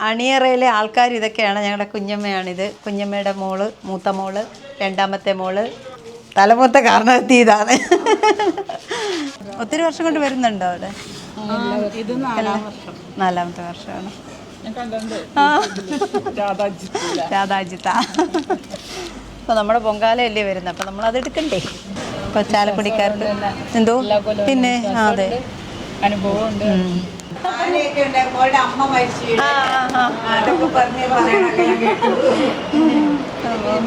അണിയറയിലെ ആൾക്കാർ ഇതൊക്കെയാണ്. ഞങ്ങളുടെ കുഞ്ഞമ്മയാണിത്. കുഞ്ഞമ്മയുടെ മോള്, മൂത്ത മോള്, രണ്ടാമത്തെ മോള്, തലമൂത്ത കാരണവത്തി ഇതാണ്. ഒത്തിരി വർഷം കൊണ്ട് വരുന്നുണ്ടോ അവിടെ? ഇത് നാലാമത്തെ വർഷമാണ്. രാധാജിത്ത. അപ്പോൾ നമ്മുടെ പൊങ്കാലയല്ലേ വരുന്നത്, അപ്പോൾ നമ്മളത് എടുക്കണ്ടേ? ഇപ്പോൾ ചാലക്കുടിക്കാർക്ക് എന്തോ പിന്നെ അതെ അനുഭവമുണ്ട്.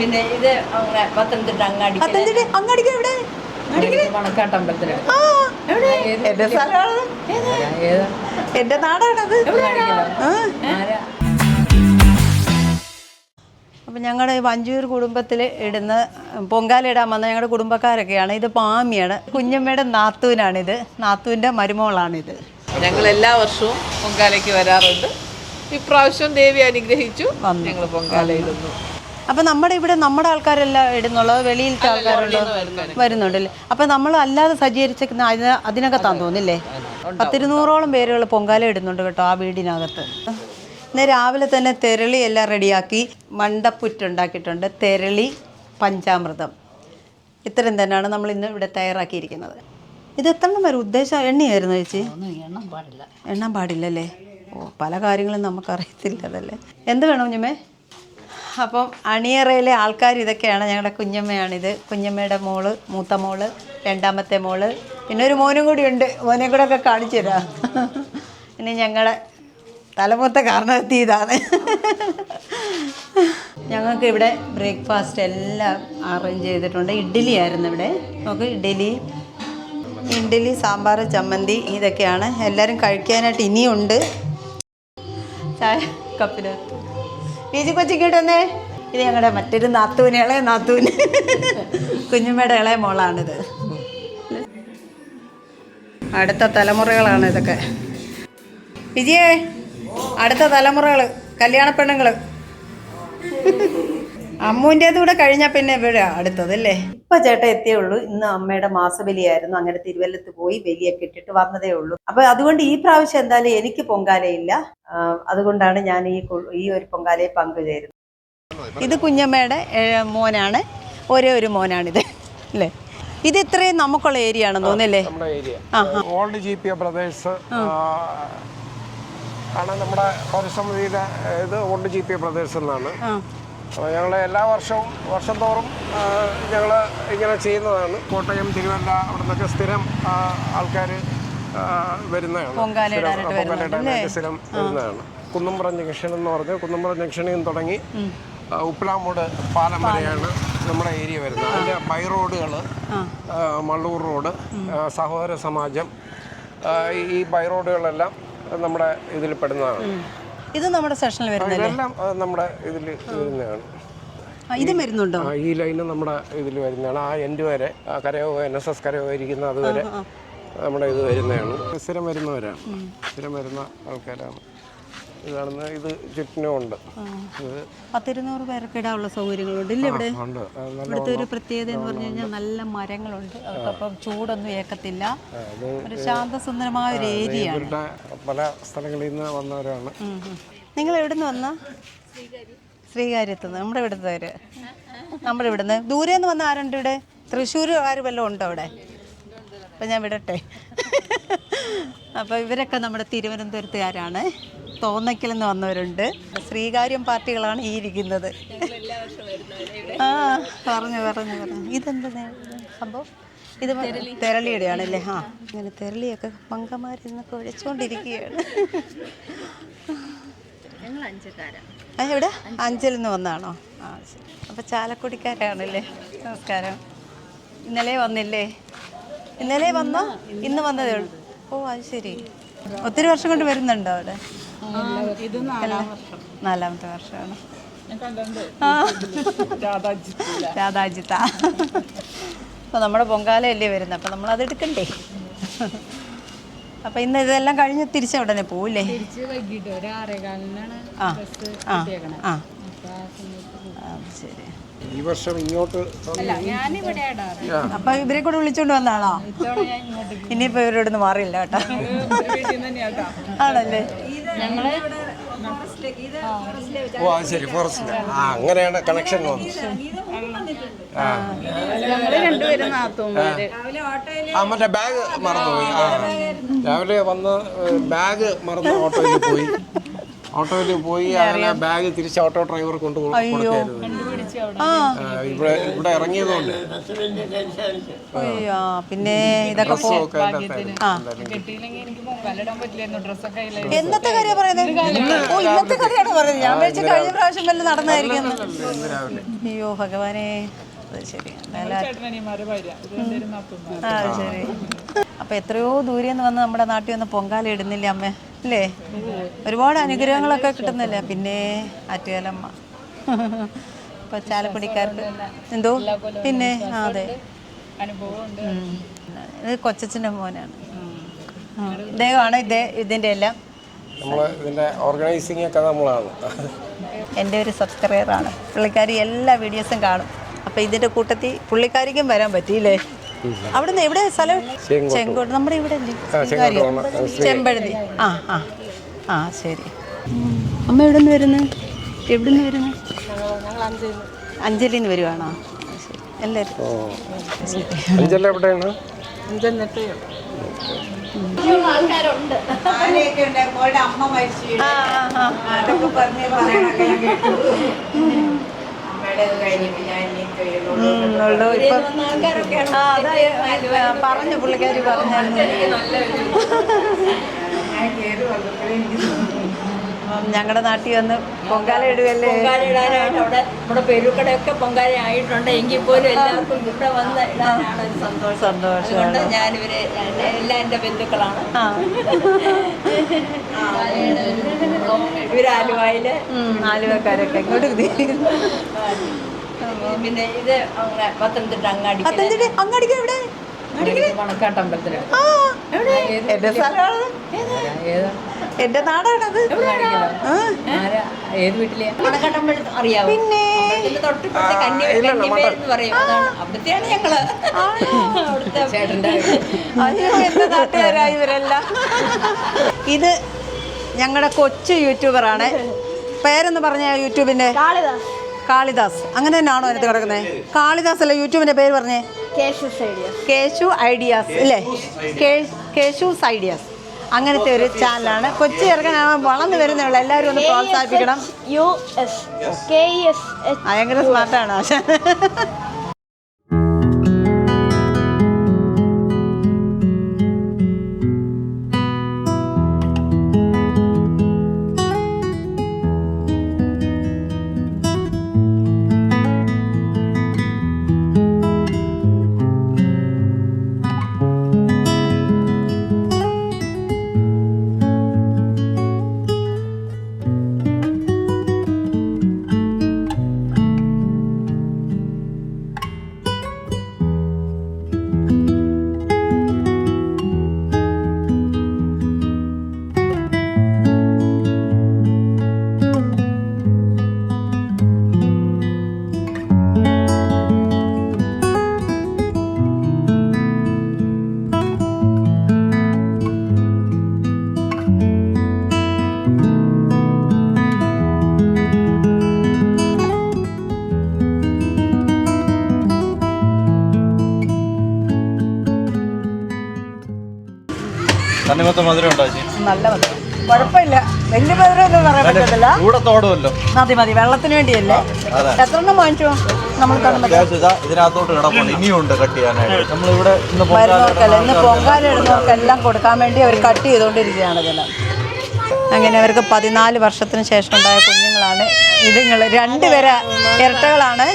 പിന്നെ ഇത് പത്തനംതിട്ട അങ്ങാടിക്ക് എവിടെ? മണക്കാട്ടമ്പലത്തില് എന്റെ സ്ഥലമാണ്, എന്റെ നാടാണത്. അപ്പം ഞങ്ങളുടെ വഞ്ചൂർ കുടുംബത്തിൽ ഇടുന്ന പൊങ്കാല ഇടാൻ വന്ന ഞങ്ങളുടെ കുടുംബക്കാരൊക്കെയാണ്. ഇത് പാമിയാണ്, കുഞ്ഞമ്മയുടെ നാത്തൂനാണിത്, നാത്തൂൻ്റെ മരുമോളാണിത്. ഞങ്ങൾ എല്ലാ വർഷവും പൊങ്കാലയ്ക്ക് വരാറുണ്ട്. ഇപ്രാവശ്യം ദേവി അനുഗ്രഹിച്ചു ഞങ്ങൾ പൊങ്കാല ഇടുന്നു. അപ്പം നമ്മുടെ ഇവിടെ നമ്മുടെ ആൾക്കാരെല്ലാം ഇടുന്നുള്ളത്, വെളിയിലത്തെ ആൾക്കാരുണ്ടോ? വരുന്നുണ്ടല്ലേ. അപ്പം നമ്മൾ അല്ലാതെ സജ്ജീകരിച്ചിരിക്കുന്ന അതിനകത്താന്ന് തോന്നില്ലേ? 100-200ഓളം പേരുകൾ പൊങ്കാല ഇടുന്നുണ്ട് കേട്ടോ ആ വീടിനകത്ത്. ഇന്ന് രാവിലെ തന്നെ തെരളി എല്ലാം റെഡിയാക്കി മണ്ടപ്പുറ്റുണ്ടാക്കിയിട്ടുണ്ട്. തെരളി, പഞ്ചാമൃതം, ഇത്രയും തന്നെയാണ് നമ്മൾ ഇന്ന് ഇവിടെ തയ്യാറാക്കിയിരിക്കുന്നത്. ഇത് എത്ര വരെ ഉദ്ദേശം എണ്ണയായിരുന്നു ചേച്ചി? എണ്ണാൻ പാടില്ലല്ലേ? ഓ, പല കാര്യങ്ങളും നമുക്കറിയത്തില്ല അതല്ലേ. എന്ത് വേണം കുഞ്ഞമ്മേ? അപ്പം അണിയറയിലെ ആൾക്കാർ ഇതൊക്കെയാണ്. ഞങ്ങളുടെ കുഞ്ഞമ്മയാണിത്. കുഞ്ഞമ്മയുടെ മോള്, മൂത്ത മോള്, രണ്ടാമത്തെ മോള്, പിന്നെ ഒരു മോനും കൂടി ഉണ്ട്. മോനെ കൂടെ ഒക്കെ കാണിച്ചു തരാം. പിന്നെ ഞങ്ങളുടെ തലമൂത്ത കാരണവത്തി ഇതാണ്. ഞങ്ങൾക്ക് ഇവിടെ ബ്രേക്ക്ഫാസ്റ്റ് എല്ലാം അറേഞ്ച് ചെയ്തിട്ടുണ്ട്. ഇഡ്ഡലി ആയിരുന്നു ഇവിടെ. നമുക്ക് ഇഡ്ഡലി, സാമ്പാർ, ചമ്മന്തി ഇതൊക്കെയാണ്. എല്ലാവരും കഴിക്കാനായിട്ട് ഇനിയുണ്ട്. ചായ കപ്പിനകത്ത് പീജി കൊച്ചിക്കോട്ട് വന്നേ. ഇത് ഞങ്ങളുടെ മറ്റൊരു നാത്തൂന്, ഇളയ നാത്തൂന്, കുഞ്ഞമ്മയുടെ ഇളയ മോളാണിത്. അടുത്ത തലമുറകളാണ് ഇതൊക്കെ. വിജയേ, അടുത്ത തലമുറകൾ, കല്യാണ പെണ്ണുങ്ങൾ. അമ്മൂൻ്റേത് കൂടെ കഴിഞ്ഞാൽ പിന്നെ ഇവിടെ അടുത്തതല്ലേ. ഇപ്പം ചേട്ടൻ എത്തിയേ ഉള്ളൂ. ഇന്ന് അമ്മയുടെ മാസബലിയായിരുന്നു. അങ്ങനെ തിരുവല്ലത്ത് പോയി ബലിയൊക്കെ ഇട്ടിട്ട് വന്നതേ ഉള്ളൂ. അപ്പം അതുകൊണ്ട് ഈ പ്രാവശ്യം എന്തായാലും എനിക്ക് പൊങ്കാലയില്ല. അതുകൊണ്ടാണ് ഞാൻ ഈ ഒരു പൊങ്കാലയിൽ പങ്കുചേരുന്നത്. ഇത് കുഞ്ഞമ്മയുടെ മോനാണ്, ഒരേ ഒരു മോനാണിത് അല്ലേ. ഇത് ഇത്രയും നമുക്കുള്ള ഏരിയ ആണെന്ന് തോന്നുന്നല്ലേ? ഓൾഡ് GP ബ്രദേഴ്സ് ആണ് നമ്മുടെ പൗരസമിതിയുടെ. ഇത് ഓൾഡ് GP ബ്രദേഴ്സ് എന്നാണ്. ഞങ്ങൾ എല്ലാ വർഷം തോറും ഞങ്ങൾ ഇങ്ങനെ ചെയ്യുന്നതാണ്. കോട്ടയം, തിരുവല്ല അവിടെ നിന്നൊക്കെ സ്ഥിരം ആൾക്കാർ വരുന്നതാണ്. പൊങ്കാലയിടാനായിട്ട് സ്ഥിരം വരുന്നതാണ്. കുന്നുംപുറം ജംഗ്ഷൻ എന്ന് പറഞ്ഞ് കുന്നുംപുറം ജംഗ്ഷനിൽ നിന്ന് തുടങ്ങി ഉപ്പിലാമൂട് പാലം വരെയാണ് നമ്മുടെ ഏരിയ വരുന്നത്. അതിൻ്റെ ബൈ റോഡുകൾ, മള്ളൂർ റോഡ്, സഹോദര സമാജം, ഈ ബൈ റോഡുകളെല്ലാം നമ്മുടെ ഇതിൽ പെടുന്നതാണ്. ഇത് നമ്മുടെ സെഷനിൽ വരുന്നത് നമ്മുടെ ഇതിൽ വരുന്നതാണ്. ഇത് വരുന്നുണ്ടോ? ഈ ലൈന് നമ്മുടെ ഇതിൽ വരുന്നതാണ്. ആ എൻഡ് വരെ കരയോഗ NSS കരയോഗ ഇരിക്കുന്ന അതുവരെ നമ്മുടെ ഇത് വരുന്നതാണ്. സ്ഥിരം വരുന്നവരാണ്, സ്ഥിരം വരുന്ന ആൾക്കാരാണ്. ഇത് കാണുന്ന ഇത് ചുറ്റിനും ഉണ്ട്. 100-200 പേർക്ക് ഇടാനുള്ള സൗകര്യങ്ങളുണ്ട് ഇല്ല ഇവിടെ? ഇവിടുത്തെ ഒരു പ്രത്യേകത എന്ന് പറഞ്ഞു കഴിഞ്ഞാൽ നല്ല മരങ്ങളുണ്ട്. അവർക്കപ്പം ചൂടൊന്നും ഏക്കത്തില്ല. ഒരു ശാന്തസുന്ദരമായ ഒരു ഏരിയ. പല സ്ഥലങ്ങളിൽ നിന്ന് വന്നവരാണ്. നിങ്ങൾ എവിടെ നിന്ന് വന്ന? ശ്രീകാര്യത്ത് നിന്ന്. നമ്മുടെ ഇവിടുത്തെ നമ്മുടെ ഇവിടുന്ന് ദൂരെ നിന്ന് വന്ന ആരുണ്ട് ഇവിടെ? തൃശ്ശൂരുകാർ വല്ലതും ഉണ്ടോ അവിടെ? അപ്പം ഞാൻ വിടട്ടെ. അപ്പോൾ ഇവരൊക്കെ നമ്മുടെ തിരുവനന്തപുരത്തുകാരാണ്. തോന്നയ്ക്കൽ നിന്ന് വന്നവരുണ്ട്. ശ്രീകാര്യം പാർട്ടികളാണ് ഈ ഇരിക്കുന്നത്. പറഞ്ഞു. ഇതെന്താ സംഭവം? ഇത് തെരളിയുടെ ആണല്ലേ? ഇങ്ങനെ തെരളിയൊക്കെ പങ്കമാരിന്നൊക്കെ ഒഴിച്ചുകൊണ്ടിരിക്കുകയാണ്. എവിടെ? അഞ്ചലിൽ നിന്ന് വന്നാണോ? ശരി. അപ്പോൾ ചാലക്കുടിക്കാരാണല്ലേ? നമസ്കാരം. ഇന്നലെ വന്നില്ലേ? ഇന്നലെ വന്നോ? ഇന്ന് വന്നതേ ഉള്ളൂ. ഓ, അത് ശരി. ഒത്തിരി വർഷം കൊണ്ട് വരുന്നുണ്ടോ അവിടെ? ഇത് നാലാമത്തെ വർഷമാണ്. രാധാജിത്ത. അപ്പോൾ നമ്മുടെ പൊങ്കാലയല്ലേ വരുന്നത്, അപ്പോൾ നമ്മളത് എടുക്കണ്ടേ? അപ്പോൾ ഇന്ന് ഇതെല്ലാം കഴിഞ്ഞ് തിരിച്ച ഉടനെ പോവില്ലേ? ശരി. ഈ വർഷം ഇങ്ങോട്ട് അപ്പൊ ഇവരെ കൂടെ വിളിച്ചോണ്ട് വന്നാണോ? ഇനിയിപ്പോ ഇവരോടൊന്നും മാറിയില്ല കേട്ടോ. ആണല്ലേ? ഓ അത് ശരി, ഫോറസ്റ്റ്. ആ അങ്ങനെയാണ് കണക്ഷൻ വന്നത്. ആ രണ്ടുപേരും നാത്തൂന്മാര്. ആ മറ്റേ ബാഗ് മറന്നുപോയി. ആ രാവിലെ വന്ന് ബാഗ് മറന്ന് ഓട്ടോയിൽ പോയി അങ്ങനെ ബാഗ് തിരിച്ച് ഓട്ടോ ഡ്രൈവർ കൊണ്ടുപോകും. ഇവിടെ ഇറങ്ങിയതുകൊണ്ട് അയ്യോ പിന്നെ ഇതൊക്കെ എന്നത്തെ കാര്യം പറയുന്നത്? ഓ ഇന്നത്തെ കാര്യമാണ് പറയുന്നത്. ഞാൻ വിളിച്ച് കഴിഞ്ഞ പ്രാവശ്യം വല്ല നടന്നായിരിക്കും. അയ്യോ ഭഗവാനെ, അത് ശരി. ആ ശരി. അപ്പൊ എത്രയോ ദൂരെ നിന്ന് വന്ന് നമ്മുടെ നാട്ടിൽ വന്ന് പൊങ്കാല ഇടുന്നില്ലേ അമ്മ അല്ലേ? ഒരുപാട് അനുഗ്രഹങ്ങളൊക്കെ കിട്ടുന്നില്ലേ? പിന്നെ ആറ്റുകാലമ്മ ഇപ്പൊ ചാലക്കുടിക്കാർക്ക് എന്തോ പിന്നെ അതെ ഇത് കൊച്ചച്ഛൻ്റെ മോനാണ്. ഇദ്ദേഹമാണ് ഇതിൻ്റെ എല്ലാം ഇതിന്റെ ഓർഗനൈസിംഗ് ഒക്കെ നമ്മളാണ്. എൻ്റെ ഒരു സബ്സ്ക്രൈബറാണ് പുള്ളിക്കാരി. എല്ലാ വീഡിയോസും കാണും. അപ്പോൾ ഇതിൻ്റെ കൂട്ടത്തിൽ പുള്ളിക്കാരിക്കും വരാൻ പറ്റിയില്ലേ? അവിടുന്ന് എവിടെ സ്ഥലം? ചെങ്കോട്ട്. നമ്മുടെ ഇവിടെ ചെമ്പഴുതി. ആ ആ ആ ശരി. അമ്മ എവിടെ നിന്ന് വരുന്നു? അഞ്ജലിന്ന് വരുവാണോ? ശരി. എല്ലാവരും അഞ്ചൽ എവിടെയാണ്? അമ്മ മരിച്ചു. അതൊക്കെ പറഞ്ഞു പുള്ളിക്കാരി പറഞ്ഞായിരുന്നു. ഞങ്ങളുടെ നാട്ടിൽ വന്ന് പൊങ്കാല ഇടുകയല്ലേ? പൊങ്കാല ഇടാനായിട്ട് നമ്മുടെ പെരുക്കടയൊക്കെ പൊങ്കാല ആയിട്ടുണ്ട്. എങ്കിൽ പോലും എല്ലാവർക്കും ഇവിടെ വന്ന് ഇടാനാണ് ഒരു സന്തോഷം. അതുകൊണ്ട് ഞാനിവരെ എല്ലാം എൻ്റെ ബന്ധുക്കളാണ്. ഇവര് ആലുവക്കാരൊക്കെ ഇങ്ങോട്ട് പിന്നെ ഇത് അങ്ങനെ പത്തനംതിട്ട അങ്ങാടിക്ക് എവിടെ? മണക്കാട്ടമ്പലത്തിലാണ്. എന്റെ സ്ഥലമാണ്, എന്റെ നാടാണത്. ഏത് വീട്ടിലെ മണക്കാട്ടമ്പലം അറിയാമോ? പിന്നെ തൊട്ടിപ്പുറത്തെ കന്യമേന്ന് പറയും. അതാണ് അവിടുത്തെയാണ് ഞങ്ങള്. അവിടുത്തെ ചേട്ടൻ്റെ എന്റെ നാട്ടുകാരായി ഇവരെല്ലാം. ഇത് ഞങ്ങളുടെ കൊച്ചു യൂട്യൂബറാണ്. പേരെന്ന് പറഞ്ഞ യൂട്യൂബിന്റെ കാളിദാസ്. അങ്ങനെ തന്നെയാണോ അതിനകത്ത് കിടക്കുന്നത്? കാളിദാസ് അല്ല യൂട്യൂബിന്റെ പേര് പറഞ്ഞേ? കേശു ഐഡിയാസ് അല്ലേ? കേശൂസ് ഐഡിയാസ്. അങ്ങനത്തെ ഒരു ചാനലാണ്. കൊച്ചി ഇറങ്ങാൻ വളർന്നു വരുന്നവളെ എല്ലാവരും ഒന്ന് പ്രോത്സാഹിപ്പിക്കണം. ഭയങ്കര സ്മാർട്ടാണ് ആശ. നല്ല മധുരം, കുഴപ്പമില്ല. വലിയ മധുരം ഒന്നും പറയാൻ പറ്റത്തില്ല. മതി മതി, വെള്ളത്തിന് വേണ്ടിയല്ലേ. എത്ര എണ്ണം വാങ്ങിച്ചു? നമ്മൾ ഇതിനകത്തോട്ട് കിടപ്പുണ്ട്, ഇനിയുണ്ട് കട്ട് ചെയ്യാനായിട്ട്. നമ്മളിവിടെ വരുന്നവർക്കല്ല, ഇന്ന് പൊങ്കാല ഇടുന്നവർക്കെല്ലാം കൊടുക്കാൻ വേണ്ടി അവർ കട്ട് ചെയ്തുകൊണ്ടിരിക്കുകയാണ് ഇതിന്. അങ്ങനെ അവർക്ക് 14 വർഷത്തിന് ശേഷം ഉണ്ടായ കുഞ്ഞുങ്ങളാണ് ഇതുങ്ങൾ. 2 പേര് ഇരട്ടകളാണ്.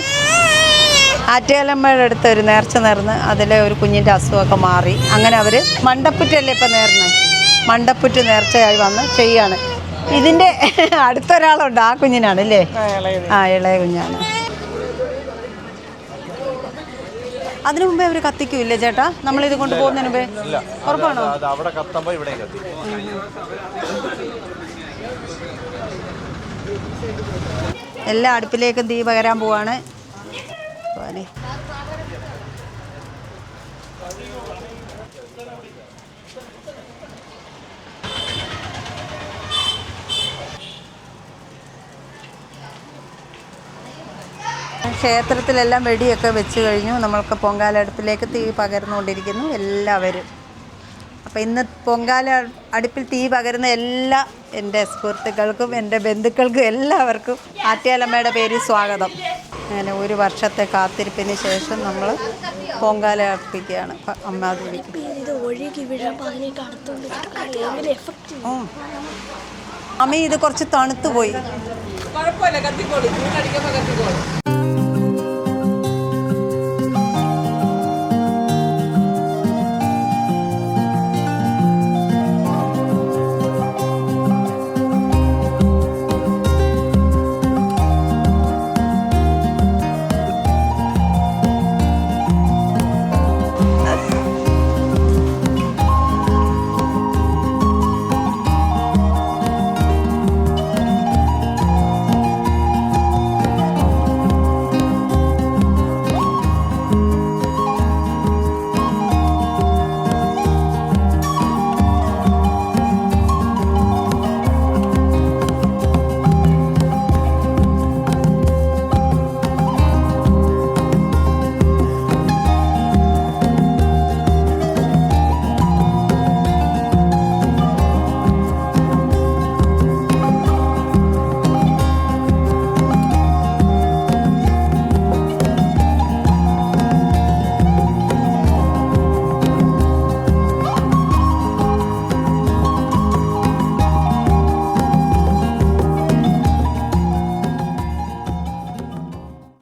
ആറ്റുകാലമ്മയുടെ അടുത്ത് ഒരു നേർച്ച നേർന്ന് അതിലെ ഒരു കുഞ്ഞിൻ്റെ അസുഖമൊക്കെ മാറി. അങ്ങനെ അവർ മണ്ടപ്പുറ്റല്ലേ ഇപ്പം നേർന്നേ, മണ്ടപ്പുറ്റ് നേർച്ചയായി വന്ന് ചെയ്യാണ്. ഇതിൻ്റെ അടുത്തൊരാളുണ്ട്, ആ കുഞ്ഞിനാണ് അല്ലേ? ആ ഇളയ കുഞ്ഞാണ്. അതിനു മുമ്പേ അവർ കത്തിക്കൂല്ലേ ചേട്ടാ? നമ്മളിത് കൊണ്ട് പോകുന്നതിന് മുമ്പേ? ഉറപ്പാണോ? എല്ലാ അടുപ്പിലേക്കും തീ പകരാൻ പോവാണ്. ക്ഷേത്രത്തിലെല്ലാം വെടിയൊക്കെ വെച്ച് കഴിഞ്ഞു. നമ്മൾക്ക് പൊങ്കാല അടുപ്പിലേക്ക് തീ പകർന്നുകൊണ്ടിരിക്കുന്നു എല്ലാവരും. അപ്പോൾ ഇന്ന് പൊങ്കാല അടുപ്പിൽ തീ പകരുന്ന എല്ലാ എൻ്റെ സുഹൃത്തുക്കൾക്കും എൻ്റെ ബന്ധുക്കൾക്കും എല്ലാവർക്കും ആറ്റുകാലമ്മയുടെ പേരിൽ സ്വാഗതം. അങ്ങനെ ഒരു വർഷത്തെ കാത്തിരിപ്പിന് ശേഷം നമ്മൾ പൊങ്കാല അർപ്പിക്കുകയാണ് അമ്മാദേവി. അമ്മ ഇത് കുറച്ച് തണുത്തു പോയി. കുഴപ്പമില്ല, കത്തിക്കോളി, ചൂടടിക്കുമ്പോൾ കത്തിക്കോളി.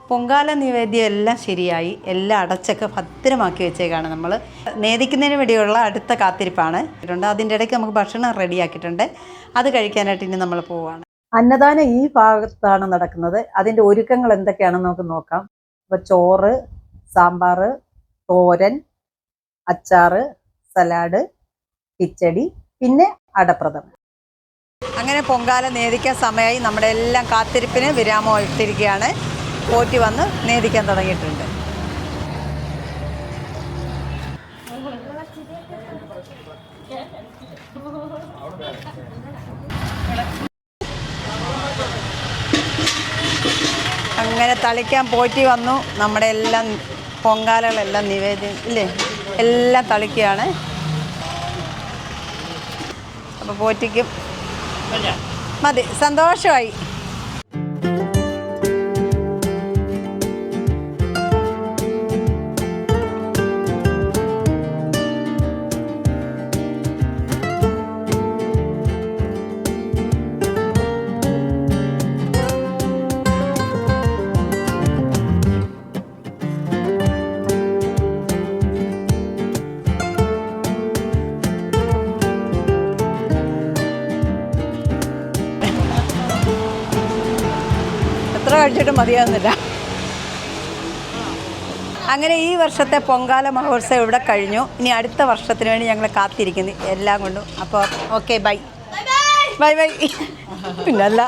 പൊങ്കാല നിവേദ്യം എല്ലാം ശരിയായി, എല്ലാം അടച്ചൊക്കെ ഭദ്രമാക്കി വെച്ചേക്കാണ്. നമ്മൾ നേദിക്കുന്നതിന് വേണ്ടിയുള്ള അടുത്ത കാത്തിരിപ്പാണ്. അതിൻ്റെ ഇടയ്ക്ക് നമുക്ക് ഭക്ഷണം റെഡിയാക്കിയിട്ടുണ്ട്. അത് കഴിക്കാനായിട്ട് ഇനി നമ്മൾ പോവുകയാണ്. അന്നദാനം ഈ ഭാഗത്താണ് നടക്കുന്നത്. അതിൻ്റെ ഒരുക്കങ്ങൾ എന്തൊക്കെയാണെന്ന് നമുക്ക് നോക്കാം. അപ്പോൾ ചോറ്, സാമ്പാർ, തോരൻ, അച്ചാറ്, സലാഡ്, കിച്ചടി, പിന്നെ അടപ്രഥമൻ. അങ്ങനെ പൊങ്കാല നേദിക്കാൻ സമയമായി. നമ്മുടെ എല്ലാം കാത്തിരിപ്പിന് വിരാമം ഇട്ടിരിക്കുകയാണ്. പോറ്റി വന്ന് നേദിക്കാൻ തുടങ്ങിയിട്ടുണ്ട്. അങ്ങനെ തളിക്കാൻ പോറ്റി വന്നു. നമ്മുടെ എല്ലാം പൊങ്കാലകളെല്ലാം നിവേദ്യം ഇല്ലേ എല്ലാം തളിക്കുകയാണ്. അപ്പോൾ പോറ്റിക്കും മതി, സന്തോഷമായി. കഴിച്ചിട്ടും മതിയാകുന്നില്ല. അങ്ങനെ ഈ വർഷത്തെ പൊങ്കാല മഹോത്സവം ഇവിടെ കഴിഞ്ഞു. ഇനി അടുത്ത വർഷത്തിന് വേണ്ടി ഞങ്ങൾ കാത്തിരിക്കുന്നു എല്ലാം കൊണ്ടും. അപ്പോൾ ഓക്കെ, ബൈ ബൈ ബൈ. പിന്നല്ല